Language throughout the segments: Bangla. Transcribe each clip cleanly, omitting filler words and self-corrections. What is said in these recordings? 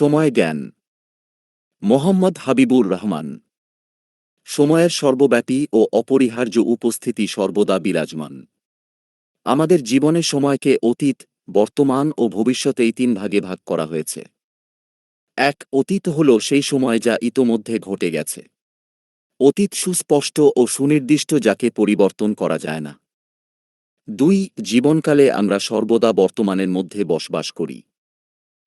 সময় জ্ঞান। মোহাম্মদ হাবিবুর রহমান। সময়ের সর্বব্যাপী ও অপরিহার্য উপস্থিতি সর্বদা বিরাজমান। আমাদের জীবনে সময়কে অতীত, বর্তমান ও ভবিষ্যৎ এই তিন ভাগে ভাগ করা হয়েছে। এক, অতীত হল সেই সময় যা ইতোমধ্যে ঘটে গেছে। অতীত সুস্পষ্ট ও সুনির্দিষ্ট, যাকে পরিবর্তন করা যায় না। দুই, জীবনকালে আমরা সর্বদা বর্তমানের মধ্যে বসবাস করি।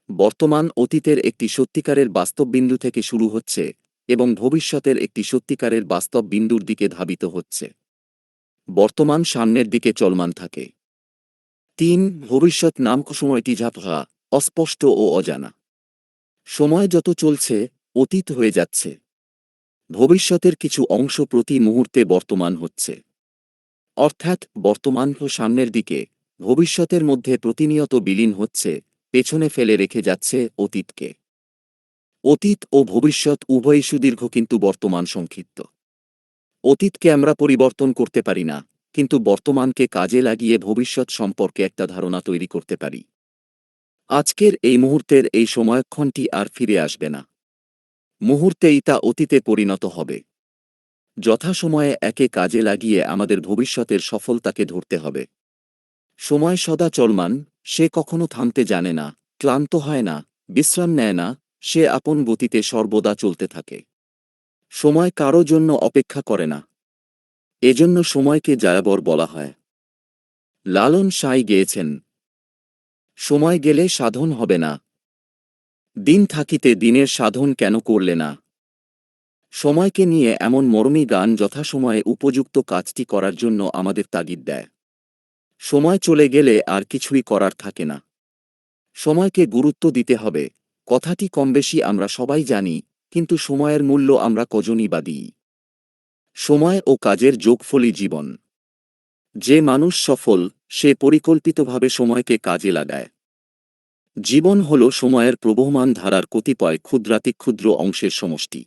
বর্তমান অতীতের একটি সত্যিকারের বাস্তব বিন্দু থেকে শুরু হচ্ছে এবং ভবিষ্যতের একটি সত্যিকারের বাস্তব বিন্দুর দিকে ধাবিত হচ্ছে। বর্তমান সামনের দিকে চলমান থাকে। তিন, ভবিষ্যৎ নামক সময়টি ঝাপসা, অস্পষ্ট ও অজানা। সময় যত চলছে, অতীত হয়ে যাচ্ছে। ভবিষ্যতের কিছু অংশ প্রতি মুহূর্তে বর্তমান হচ্ছে। অর্থাৎ বর্তমান ও সামনের দিকে, ভবিষ্যতের মধ্যে প্রতিনিয়ত বিলীন হচ্ছে, পেছনে ফেলে রেখে যাচ্ছে অতীতকে। অতীত ও ভবিষ্যৎ উভয়ই সুদীর্ঘ, কিন্তু বর্তমান সংক্ষিপ্ত। অতীতকে আমরা পরিবর্তন করতে পারি না, কিন্তু বর্তমানকে কাজে লাগিয়ে ভবিষ্যৎ সম্পর্কে একটা ধারণা তৈরি করতে পারি। আজকের এই মুহূর্তের এই সময়ক্ষণটি আর ফিরে আসবে না। মুহূর্তেই তা অতীতে পরিণত হবে। যথাসময়ে একে কাজে লাগিয়ে আমাদের ভবিষ্যতের সফলতাকে ধরতে হবে। সময় সদা চলমান, সে কখনো থামতে জানে না, ক্লান্ত হয় না, বিশ্রাম নেয় না, সে আপন গতিতে সর্বদা চলতে থাকে। সময় কারো জন্য অপেক্ষা করে না। এজন্য সময়কে যাযাবর বলা হয়। লালন সাঁই গেয়েছেন, সময় গেলে সাধন হবে না, দিন থাকিতে দিনের সাধন কেন করলে না। সময়কে নিয়ে এমন মর্মী গান যথাসময়ে উপযুক্ত কাজটি করার জন্য আমাদের তাগিদ দেয়। সময় চলে গেলে আর কিছুই করার থাকে না। সময়কে গুরুত্ব দিতে হবে, কথাটি কমবেশি আমরা সবাই জানি, কিন্তু সময়ের মূল্য আমরা কজনই বা দিই। সময় ও কাজের যোগফলই জীবন। যে মানুষ সফল, সে পরিকল্পিতভাবে সময়কে কাজে লাগায়। জীবন হল সময়ের প্রবহমান ধারার কতিপয় ক্ষুদ্রাতিক্ষুদ্র অংশের সমষ্টি।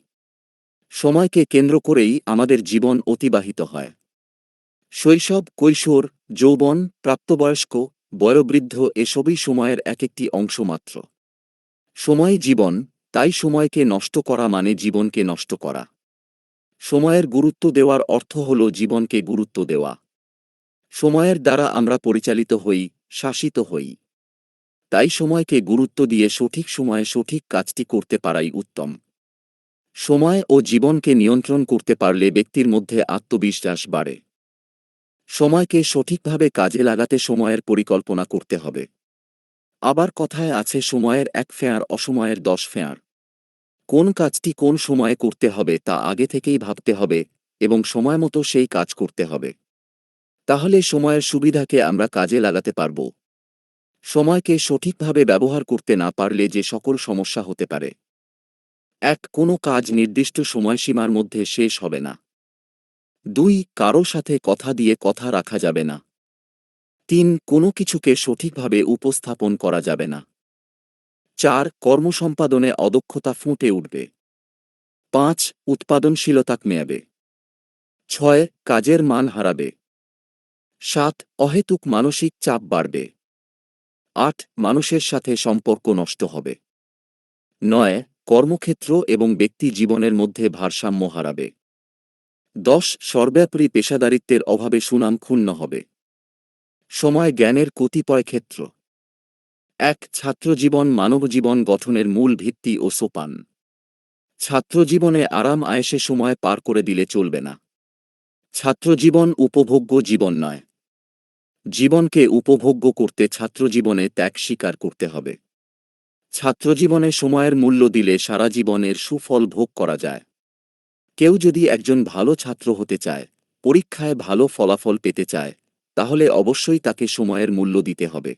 সময়কে কেন্দ্র করেই আমাদের জীবন অতিবাহিত হয়। শৈশব, কৈশোর, যৌবন, প্রাপ্তবয়স্ক, বয়োবৃদ্ধ এসবই সময়ের এক একটি অংশ মাত্র। সময় জীবন, তাই সময়কে নষ্ট করা মানে জীবনকে নষ্ট করা। সময়ের গুরুত্ব দেওয়ার অর্থ হল জীবনকে গুরুত্ব দেওয়া। সময়ের দ্বারা আমরা পরিচালিত হই, শাসিত হই। তাই সময়কে গুরুত্ব দিয়ে সঠিক সময়ে সঠিক কাজটি করতে পারাই উত্তম। সময় ও জীবনকে নিয়ন্ত্রণ করতে পারলে ব্যক্তির মধ্যে আত্মবিশ্বাস বাড়ে। সময়কে সঠিকভাবে কাজে লাগাতে সময়ের পরিকল্পনা করতে হবে। আবার কথায় আছে, সময়ের 1 ফেয়ার, অসময়ের 10 ফেয়ার। কোন কাজটি কোন সময়ে করতে হবে তা আগে থেকেই ভাবতে হবে এবং সময়মতো সেই কাজ করতে হবে। তাহলে সময়ের সুবিধাকে আমরা কাজে লাগাতে পারব। সময়কে সঠিকভাবে ব্যবহার করতে না পারলে যে সকল সমস্যা হতে পারে। 1, কোনো কাজ নির্দিষ্ট সময়সীমার মধ্যে শেষ হবে না। 2, কারো সাথে কথা দিয়ে কথা রাখা যাবে না। 3, কোনো কিছুকে সঠিকভাবে উপস্থাপন করা যাবে না। 4, কর্মসম্পাদনে অদক্ষতা ফুটে উঠবে। 5, উৎপাদনশীলতা কমে। 6, কাজের মান হারাবে। 7, অহেতুক মানসিক চাপ বাড়বে। 8, মানুষের সাথে সম্পর্ক নষ্ট হবে। 9, কর্মক্ষেত্র এবং ব্যক্তি জীবনের মধ্যে ভারসাম্য হারাবে। 10, সর্বাপরি পেশাদারিত্বের অভাবে সুনাম ক্ষুণ্ণ হবে। সময় জ্ঞানের কতিপয় ক্ষেত্র। 1, ছাত্রজীবন মানবজীবন গঠনের মূল ভিত্তি ও সোপান। ছাত্রজীবনে আরাম আয়েশে সময় পার করে দিলে চলবে না। ছাত্রজীবন উপভোগ্য জীবন নয়। জীবনকে উপভোগ্য করতে ছাত্রজীবনে ত্যাগ স্বীকার করতে হবে। ছাত্রজীবনে সময়ের মূল্য দিলে সারা জীবনের সুফল ভোগ করা যায়। কেউ যদি একজন ভালো ছাত্র হতে চায়, পরীক্ষায় ভালো ফলাফল পেতে চায়, তাহলে অবশ্যই তাকে সময়ের মূল্য দিতে হবে।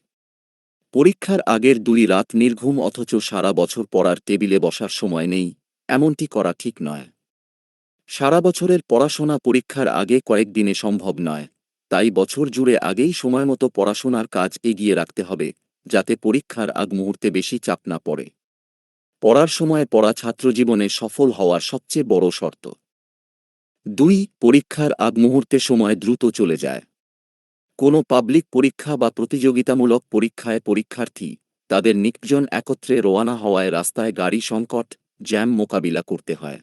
পরীক্ষার আগের 2 রাত নির্ঘুম অথচ সারা বছর পড়ার টেবিলে বসার সময় নেই, এমনটি করা ঠিক নয়। সারা বছরের পড়াশোনা পরীক্ষার আগে কয়েকদিনে সম্ভব নয়, তাই বছর জুড়ে আগেই সময়মতো পড়াশোনার কাজ এগিয়ে রাখতে হবে, যাতে পরীক্ষার আগ মুহূর্তে বেশি চাপ না পড়ে। পড়ার সময় পড়া ছাত্রজীবনে সফল হওয়ার সবচেয়ে বড় শর্ত। 2, পরীক্ষার আগ মুহূর্তে সময় দ্রুত চলে যায়। কোনো পাবলিক পরীক্ষা বা প্রতিযোগিতামূলক পরীক্ষায় পরীক্ষার্থী তাদের নিকজন একত্রে রওনা হওয়ায় রাস্তায় গাড়ি সংকট, জ্যাম মোকাবিলা করতে হয়।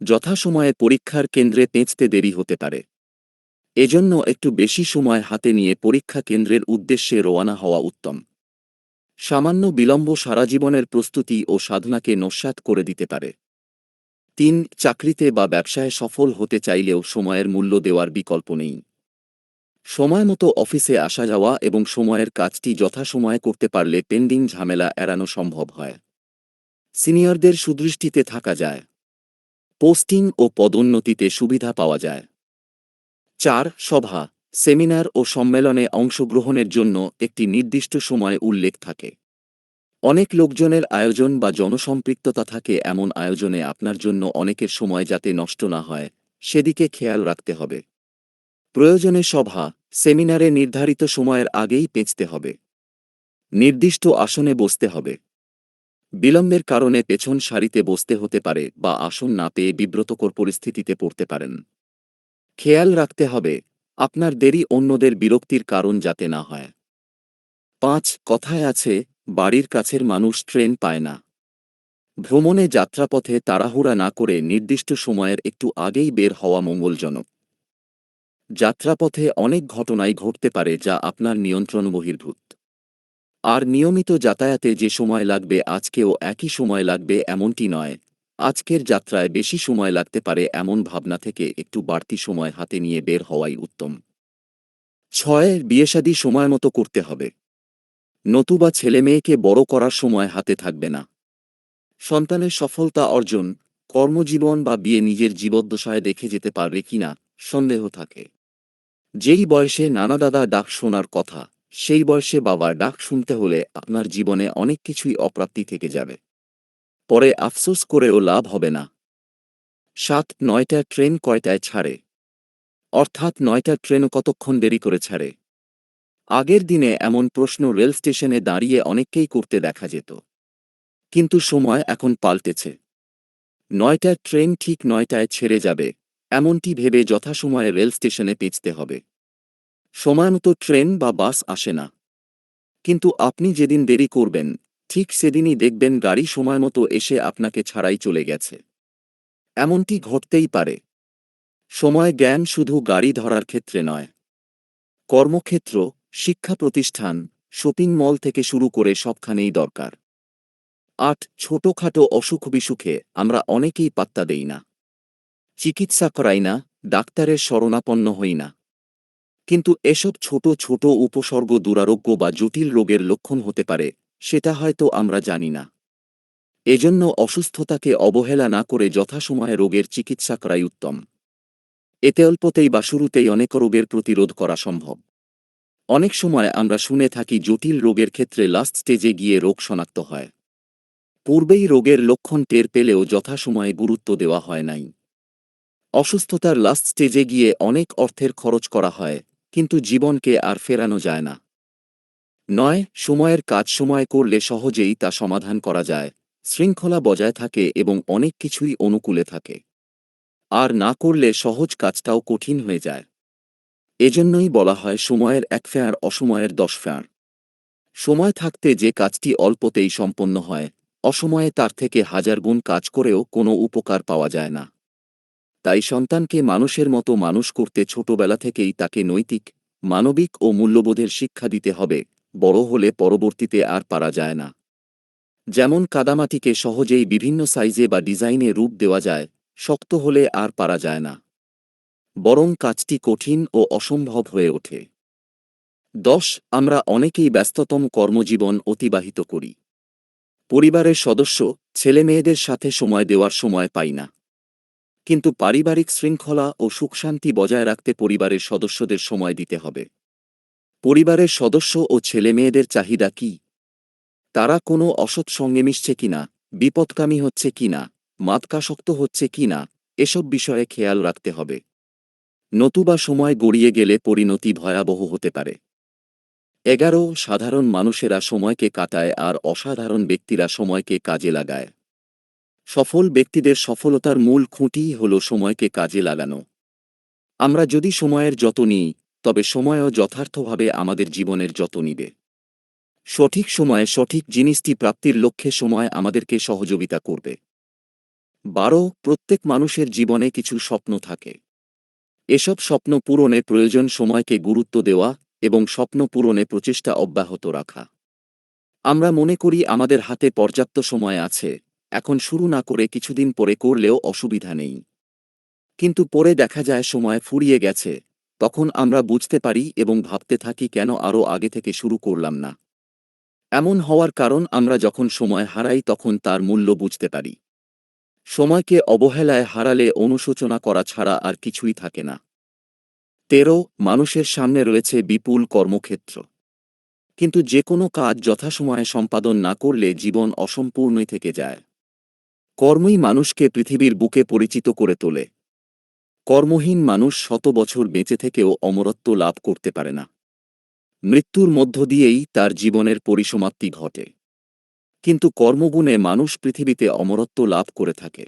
যথাসময়ে পরীক্ষার কেন্দ্রে পৌঁছতে দেরি হতে পারে। এজন্য একটু বেশি সময় হাতে নিয়ে পরীক্ষা কেন্দ্রের উদ্দেশ্যে রওনা হওয়া উত্তম। সামান্য বিলম্ব সারা জীবনের প্রস্তুতি ও সাধনাকে নস্যাৎ করে দিতে পারে। ৩. চাকরিতে বা ব্যবসায় সফল হতে চাইলেও সময়ের মূল্য দেওয়ার বিকল্প নেই। সময়মতো অফিসে আসা যাওয়া এবং সময়ের কাজটি যথাসময়ে করতে পারলে পেন্ডিং ঝামেলা এড়ানো সম্ভব হয়। সিনিয়রদের সুদৃষ্টিতে থাকা যায়। পোস্টিং ও পদোন্নতিতে সুবিধা পাওয়া যায়। ৪. সভা, সেমিনার ও সম্মেলনে অংশগ্রহণের জন্য একটি নির্দিষ্ট সময় উল্লেখ থাকে। অনেক লোকজনের আয়োজন বা জনসম্পৃক্ততা থাকে, এমন আয়োজনে আপনার জন্য অনেকের সময় যাতে নষ্ট না হয় সেদিকে খেয়াল রাখতে হবে। প্রয়োজনে সভা, সেমিনারে নির্ধারিত সময়ের আগেই পৌঁছতে হবে। নির্দিষ্ট আসনে বসতে হবে। বিলম্বের কারণে পেছন সারিতে বসতে হতে পারে বা আসন না পেয়ে বিব্রতকর পরিস্থিতিতে পড়তে পারেন। খেয়াল রাখতে হবে আপনার দেরি অন্যদের বিরক্তির কারণ যাতে না হয়। ৫. কথায় আছে, বাড়ির কাছের মানুষ ট্রেন পায় না। ভ্রমণে যাত্রাপথে তাড়াহুড়া না করে নির্দিষ্ট সময়ের একটু আগেই বের হওয়া মঙ্গলজনক। যাত্রাপথে অনেক ঘটনাই ঘটতে পারে যা আপনার নিয়ন্ত্রণ বহির্ভূত। আর নিয়মিত যাতায়াতে যে সময় লাগবে আজকেও একই সময় লাগবে এমনটি নয়, আজকের যাত্রায় বেশি সময় লাগতে পারে এমন ভাবনা থেকে একটু বাড়তি সময় হাতে নিয়ে বের হওয়াই উত্তম। ৬. বিয়েশাদী সময়মতো করতে হবে। নতুবা ছেলেমেয়েকে বড় করার সময় হাতে থাকবে না। সন্তানের সফলতা অর্জন, কর্মজীবন বা বিয়ে নিজের জীবদ্দশায় দেখে যেতে পারবে কিনা সন্দেহ থাকে। যেই বয়সে নানা দাদা ডাক শোনার কথা, সেই বয়সে বাবার ডাক শুনতে হলে আপনার জীবনে অনেক কিছুই অপ্রাপ্তি থেকে যাবে। পরে আফসোস করেও লাভ হবে না। ৭. ৯টার ট্রেন কয়টায় ছাড়ে? অর্থাৎ ৯টার ট্রেনও কতক্ষণ দেরি করে ছাড়ে? আগের দিনে এমন প্রশ্ন রেল স্টেশনে দাঁড়িয়ে অনেককেই করতে দেখা যেত। কিন্তু সময় এখন পাল্টেছে। ৯টার ট্রেন ঠিক ৯টায় ছেড়ে যাবে এমনটি ভেবে যথাসময়ে রেল স্টেশনে পৌঁছতে হবে। সময়মতো ট্রেন বা বাস আসে না। কিন্তু আপনি যেদিন দেরি করবেন ঠিক সেদিনই দেখবেন গাড়ি সময়মতো এসে আপনাকে ছাড়াই চলে গেছে। এমনটি ঘটতেই পারে। সময় জ্ঞান শুধু গাড়ি ধরার ক্ষেত্রে নয়, কর্মক্ষেত্র, শিক্ষা প্রতিষ্ঠান, শপিং মল থেকে শুরু করে সবখানেই দরকার। ৮. ছোটখাটো অসুখ বিসুখে আমরা অনেকেই পাত্তা দেই না। চিকিৎসা করাই না, ডাক্তারের শরণাপন্ন হই না। কিন্তু এসব ছোট ছোট উপসর্গ দুরারোগ্য বা জটিল রোগের লক্ষণ হতে পারে, সেটা হয়তো আমরা জানি না। এজন্য অসুস্থতাকে অবহেলা না করে যথাসময়ে রোগের চিকিৎসা করাই উত্তম। এতে অল্পতেই বা শুরুতেই অনেক রোগের প্রতিরোধ করা সম্ভব। অনেক সময় আমরা শুনে থাকি জটিল রোগের ক্ষেত্রে লাস্ট স্টেজে গিয়ে রোগ শনাক্ত হয়। পূর্বেই রোগের লক্ষণ টের পেলেও যথাসময়ে গুরুত্ব দেওয়া হয় নাই। অসুস্থতার লাস্ট স্টেজে গিয়ে অনেক অর্থের খরচ করা হয়, কিন্তু জীবনকে আর ফেরানো যায় না। ৯. সময়ের কাজ সময় করলে সহজেই তা সমাধান করা যায়, শৃঙ্খলা বজায় থাকে এবং অনেক কিছুই অনুকূলে থাকে। আর না করলে সহজ কাজটাও কঠিন হয়ে যায়। এজন্যই বলা হয় সময়ের ১ ফেয়ার অসময়ের ১০ ফেয়ার। সময় থাকতে যে কাজটি অল্পতেই সম্পন্ন হয়, অসময়ে তার থেকে হাজার গুণ কাজ করেও কোনো উপকার পাওয়া যায় না। তাই সন্তানকে মানুষের মতো মানুষ করতে ছোটবেলা থেকেই তাকে নৈতিক, মানবিক ও মূল্যবোধের শিক্ষা দিতে হবে, বড় হলে পরবর্তীতে আর পারা যায় না। যেমন কাদামাটিকে সহজেই বিভিন্ন সাইজে বা ডিজাইনে রূপ দেওয়া যায়, শক্ত হলে আর পারা যায় না, বরং কাজটি কঠিন ও অসম্ভব হয়ে ওঠে। ১০. আমরা অনেকেই ব্যস্ততম কর্মজীবন অতিবাহিত করি। পরিবারের সদস্য, ছেলেমেয়েদের সাথে সময় দেওয়ার সময় পাই না। কিন্তু পারিবারিক শৃঙ্খলা ও সুখশান্তি বজায় রাখতে পরিবারের সদস্যদের সময় দিতে হবে। পরিবারের সদস্য ও ছেলেমেয়েদের চাহিদা কী? তারা কোনো অসৎ সঙ্গে মিশছে কিনা, বিপদকামী হচ্ছে কিনা, মাদকাসক্ত হচ্ছে কিনা, এসব বিষয়ে খেয়াল রাখতে হবে। নতুবা সময় গড়িয়ে গেলে পরিণতি ভয়াবহ হতে পারে। ১১. সাধারণ মানুষেরা সময়কে কাটায় আর অসাধারণ ব্যক্তিরা সময়কে কাজে লাগায়। সফল ব্যক্তিদের সফলতার মূল খুঁটিই হল সময়কে কাজে লাগানো। আমরা যদি সময়ের যত নিই, তবে সময়ও যথার্থভাবে আমাদের জীবনের যত নিবে। সঠিক সময়ে সঠিক জিনিসটি প্রাপ্তির লক্ষ্যে সময় আমাদেরকে সহযোগিতা করবে। 12 প্রত্যেক মানুষের জীবনে কিছু স্বপ্ন থাকে। এসব স্বপ্ন পূরণে প্রয়োজন সময়কে গুরুত্ব দেওয়া এবং স্বপ্ন পূরণে প্রচেষ্টা অব্যাহত রাখা। আমরা মনে করি আমাদের হাতে পর্যাপ্ত সময় আছে, এখন শুরু না করে কিছুদিন পরে করলেও অসুবিধা নেই। কিন্তু পরে দেখা যায় সময় ফুরিয়ে গেছে, তখন আমরা বুঝতে পারি এবং ভাবতে থাকি কেন আরও আগে থেকে শুরু করলাম না। এমন হওয়ার কারণ আমরা যখন সময় হারাই তখন তার মূল্য বুঝতে পারি। সময়কে অবহেলায় হারালে অনুশোচনা করা ছাড়া আর কিছুই থাকে না। 13 মানুষের সামনে রয়েছে বিপুল কর্মক্ষেত্র। কিন্তু যে কোনো কাজ যথাসময়ে সম্পাদন না করলে জীবন অসম্পূর্ণই থেকে যায়। কর্মই মানুষকে পৃথিবীর বুকে পরিচিত করে তোলে। কর্মহীন মানুষ শত বছর বেঁচে থেকেও অমরত্ব লাভ করতে পারে না। মৃত্যুর মধ্য দিয়েই তার জীবনের পরিসমাপ্তি ঘটে। কিন্তু কর্মগুণে মানুষ পৃথিবীতে অমরত্ব লাভ করে থাকে।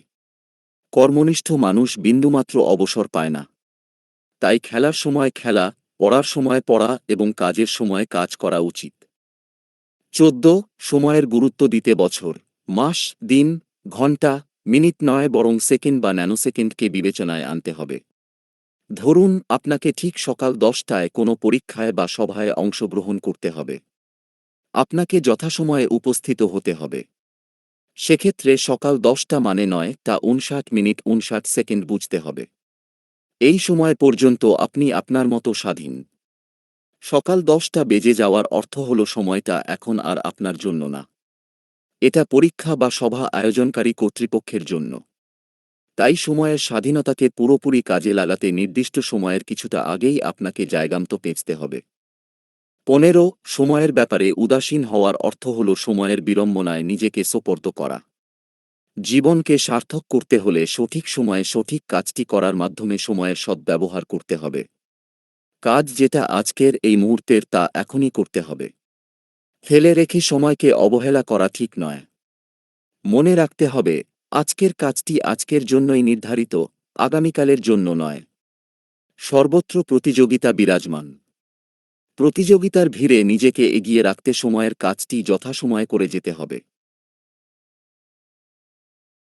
কর্মনিষ্ঠ মানুষ বিন্দুমাত্র অবসর পায় না। তাই খেলার সময় খেলা, পড়ার সময় পড়া এবং কাজের সময় কাজ করা উচিত। 14 সময়ের গুরুত্ব দিতে বছর, মাস, দিন, ঘণ্টা, মিনিট নয় বরং সেকেন্ড বা ন্যানোসেকেন্ডকে বিবেচনায় আনতে হবে। ধরুন আপনাকে ঠিক সকাল 10টায় কোনো পরীক্ষায় বা সভায় অংশগ্রহণ করতে হবে। আপনাকে যথাসময়ে উপস্থিত হতে হবে। সেক্ষেত্রে সকাল 10টা মানে নয় তা 59 মিনিট 59 সেকেন্ড বুঝতে হবে। এই সময় পর্যন্ত আপনি আপনার মতো স্বাধীন। সকাল 10টা বেজে যাওয়ার অর্থ হল সময়টা এখন আর আপনার জন্য না। এটা পরীক্ষা বা সভা আয়োজনকারী কর্তৃপক্ষের জন্য। তাই সময়ের স্বাধীনতাকে পুরোপুরি কাজে লাগাতে নির্দিষ্ট সময়ের কিছুটা আগেই আপনাকে জায়গামতো পেঁচতে হবে। 15 সময়ের ব্যাপারে উদাসীন হওয়ার অর্থ হল সময়ের বিড়ম্বনায় নিজেকে সোপর্দ করা। জীবনকে সার্থক করতে হলে সঠিক সময়ে সঠিক কাজটি করার মাধ্যমে সময়ের সদ্ব্যবহার করতে হবে। কাজ যেটা আজকের এই মুহূর্তের তা এখনই করতে হবে। ফেলে রেখে সময়কে অবহেলা করা ঠিক নয়। মনে রাখতে হবে আজকের কাজটি আজকের জন্যই নির্ধারিত, আগামীকালের জন্য নয়। সর্বত্র প্রতিযোগিতা বিরাজমান। প্রতিযোগিতার ভিড়ে নিজেকে এগিয়ে রাখতে সময়ের কাজটি যথাসময়ে করে যেতে হবে।